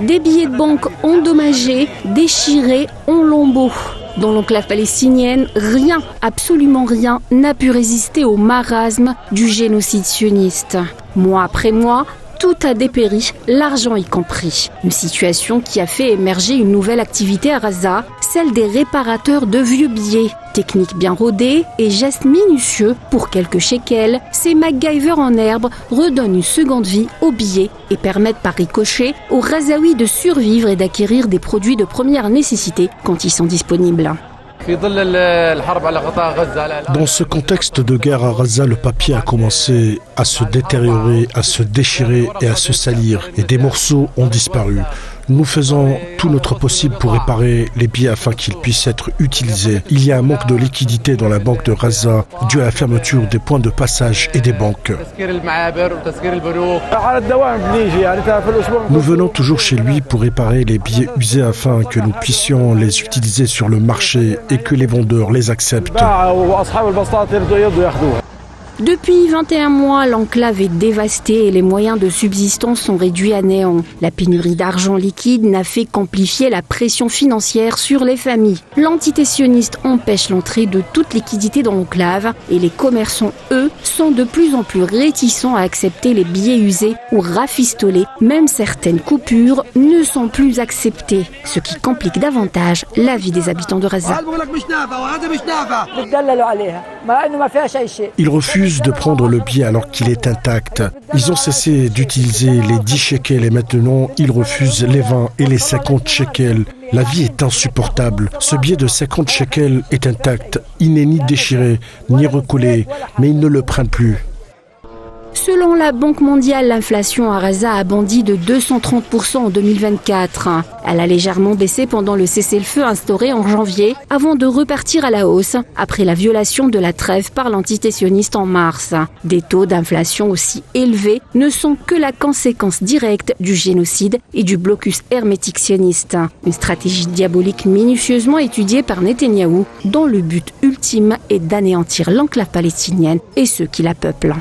Des billets de banque endommagés, déchirés en lambeaux. Dans l'enclave palestinienne, rien, absolument rien, n'a pu résister au marasme du génocide sioniste. Mois après mois, tout a dépéri, l'argent y compris. Une situation qui a fait émerger une nouvelle activité à Gaza, celle des réparateurs de vieux billets. Technique bien rodée et gestes minutieux pour quelques shekels, ces MacGyver en herbe redonnent une seconde vie aux billets et permettent par ricochet aux Gazaouis de survivre et d'acquérir des produits de première nécessité quand ils sont disponibles. Dans ce contexte de guerre à Gaza, le papier a commencé à se détériorer, à se déchirer et à se salir. Et des morceaux ont disparu. Nous faisons tout notre possible pour réparer les billets afin qu'ils puissent être utilisés. Il y a un manque de liquidité dans la banque de Gaza dû à la fermeture des points de passage et des banques. Nous venons toujours chez lui pour réparer les billets usés afin que nous puissions les utiliser sur le marché et que les vendeurs les acceptent. Depuis 21 mois, l'enclave est dévastée et les moyens de subsistance sont réduits à néant. La pénurie d'argent liquide n'a fait qu'amplifier la pression financière sur les familles. L'entité sioniste empêche l'entrée de toute liquidité dans l'enclave et les commerçants, eux, sont de plus en plus réticents à accepter les billets usés ou rafistolés. Même certaines coupures ne sont plus acceptées, ce qui complique davantage la vie des habitants de Gaza. Ils refusent de prendre le billet alors qu'il est intact. Ils ont cessé d'utiliser les 10 shekels et maintenant ils refusent les 20 et les 50 shekels. La vie est insupportable. Ce billet de 50 shekels est intact. Il n'est ni déchiré, ni recollé, mais ils ne le prennent plus. Selon la Banque mondiale, l'inflation à Gaza a bondi de 230% en 2024. Elle a légèrement baissé pendant le cessez-le-feu instauré en janvier, avant de repartir à la hausse après la violation de la trêve par l'entité sioniste en mars. Des taux d'inflation aussi élevés ne sont que la conséquence directe du génocide et du blocus hermétique sioniste. Une stratégie diabolique minutieusement étudiée par Netanyahou, dont le but ultime est d'anéantir l'enclave palestinienne et ceux qui la peuplent.